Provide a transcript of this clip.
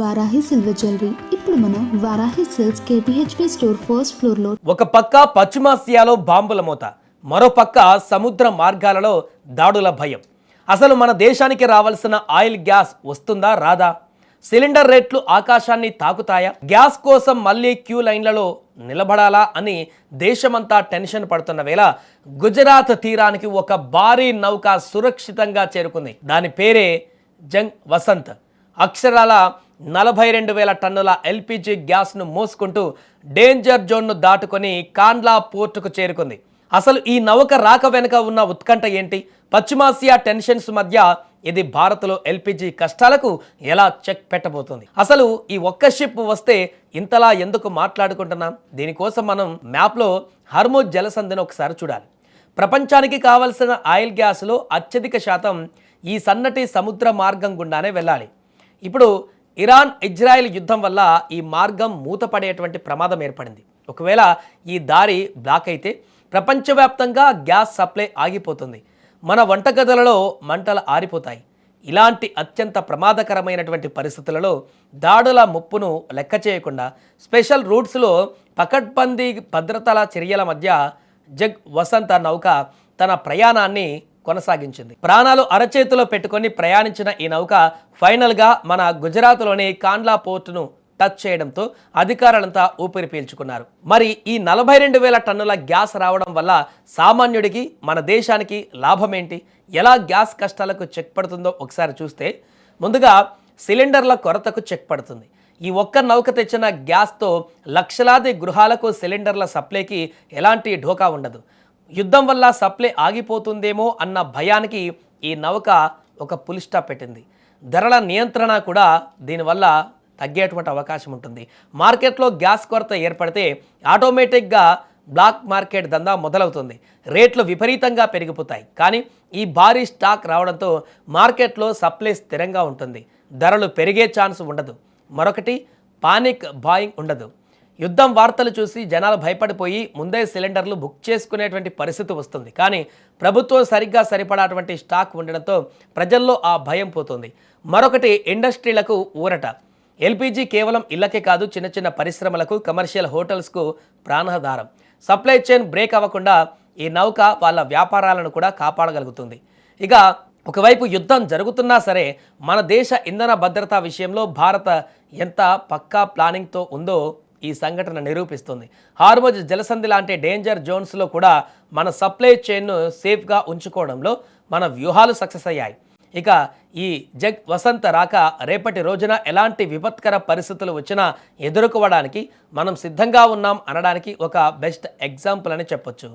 Varahi silver jewellery ఇప్పుడు మనం Varahi silks KPHP store first floor లో ఒక పక్క పశ్చిమాసియాలో బాంబుల మోత, మరో పక్క సముద్ర మార్గాలలో దాడుల భయం. అసలు మన దేశానికి రావాల్సిన ఆయిల్ గ్యాస్ వస్తుందా రాదా? సిలిండర్ రేట్లు ఆకాశాన్ని తాకుతాయా? గ్యాస్ కోసం మళ్ళీ క్యూ లైన్లలో నిలబడాలా అని దేశమంతా టెన్షన్ పడుతున్న వేళ గుజరాత్ తీరానికి ఒక భారీ నౌక సురక్షితంగా చేరుకుంది. దాని పేరే జంగ్ వసంత్. అక్షరాల 42,000 టన్నుల ఎల్పిజి గ్యాస్ను మోసుకుంటూ డేంజర్ జోన్ను దాటుకొని కాండ్లా పోర్టుకు చేరుకుంది. అసలు ఈ నౌక రాక వెనుక ఉన్న ఉత్కంఠ ఏంటి? పశ్చిమాసియా టెన్షన్స్ మధ్య ఇది భారత్లో ఎల్పిజి కష్టాలకు ఎలా చెక్ పెట్టబోతుంది? అసలు ఈ ఒక్క షిప్ వస్తే ఇంతలా ఎందుకు మాట్లాడుకుంటున్నాం? దీనికోసం మనం మ్యాప్లో హర్ముజ్ జలసంధిని ఒకసారి చూడాలి. ప్రపంచానికి కావలసిన ఆయిల్ గ్యాస్లో అత్యధిక శాతం ఈ సన్నటి సముద్ర మార్గం గుండానే వెళ్ళాలి. ఇప్పుడు ఇరాన్ ఇజ్రాయెల్ యుద్ధం వల్ల ఈ మార్గం మూతపడేటువంటి ప్రమాదం ఏర్పడింది. ఒకవేళ ఈ దారి బ్లాక్ అయితే ప్రపంచవ్యాప్తంగా గ్యాస్ సప్లై ఆగిపోతుంది. మన వంటగదులలో మంటలు ఆరిపోతాయి. ఇలాంటి అత్యంత ప్రమాదకరమైనటువంటి పరిస్థితులలో దాడుల ముప్పును లెక్క చేయకుండా స్పెషల్ రూట్స్లో పకడ్బందీ భద్రతల చర్యల మధ్య జగ్ వసంత నౌక తన ప్రయాణాన్ని కొనసాగించింది. ప్రాణాలు అరచేతిలో పెట్టుకొని ప్రయాణించిన ఈ నౌక ఫైనల్గా మన గుజరాత్లోని కాండ్లా పోర్టును టచ్ చేయడంతో అధికారులంతా ఊపిరి పీల్చుకున్నారు. మరి ఈ 42,000 టన్నుల గ్యాస్ రావడం వల్ల సామాన్యుడికి, మన దేశానికి లాభం ఏంటి? ఎలా గ్యాస్ కష్టాలకు చెక్ పడుతుందో ఒకసారి చూస్తే, ముందుగా సిలిండర్ల కొరతకు చెక్ పడుతుంది. ఈ ఒక్క నౌక తెచ్చిన గ్యాస్తో లక్షలాది గృహాలకు సిలిండర్ల సప్లైకి ఎలాంటి ఢోకా ఉండదు. యుద్ధం వల్ల సప్లై ఆగిపోతుందేమో అన్న భయానికి ఈ నౌక ఒక పుల్ స్టాప్ పెట్టింది. ధరల నియంత్రణ కూడా దీనివల్ల తగ్గేటువంటి అవకాశం ఉంటుంది. మార్కెట్లో గ్యాస్ కొరత ఏర్పడితే ఆటోమేటిక్గా బ్లాక్ మార్కెట్ దందా మొదలవుతుంది. రేట్లు విపరీతంగా పెరిగిపోతాయి. కానీ ఈ భారీ స్టాక్ రావడంతో మార్కెట్లో సప్లై స్థిరంగా ఉంటుంది. ధరలు పెరిగే ఛాన్స్ ఉండదు. మరొకటి, పానిక్ బాయింగ్ ఉండదు. యుద్ధం వార్తలు చూసి జనాలు భయపడిపోయి ముందే సిలిండర్లు బుక్ చేసుకునేటువంటి పరిస్థితి వస్తుంది. కానీ ప్రభుత్వం సరిగ్గా సరిపడాటువంటి స్టాక్ ఉండడంతో ప్రజల్లో ఆ భయం పోతుంది. మరొకటి, ఇండస్ట్రీలకు ఊరట. ఎల్పిజి కేవలం ఇళ్లకే కాదు, చిన్న చిన్న పరిశ్రమలకు, కమర్షియల్ హోటల్స్కు ప్రాణాధారం. సప్లై చైన్ బ్రేక్ అవ్వకుండా ఈ నౌక వాళ్ళ వ్యాపారాలను కూడా కాపాడగలుగుతుంది. ఇక ఒకవైపు యుద్ధం జరుగుతున్నా సరే మన దేశ ఇంధన భద్రతా విషయంలో భారత ఎంత పక్కా ప్లానింగ్తో ఉందో ఈ సంఘటన నిరూపిస్తుంది. హార్ముజ్ జలసంధి లాంటి డేంజర్ జోన్స్లో కూడా మన సప్లై చైన్ను సేఫ్గా ఉంచుకోవడంలో మన వ్యూహాలు సక్సెస్ అయ్యాయి. ఇక ఈ జగ్ వసంత రాక రేపటి రోజున ఎలాంటి విపత్కర పరిస్థితులు వచ్చినా ఎదుర్కోవడానికి మనం సిద్ధంగా ఉన్నాం అనడానికి ఒక బెస్ట్ ఎగ్జాంపుల్ అని చెప్పొచ్చు.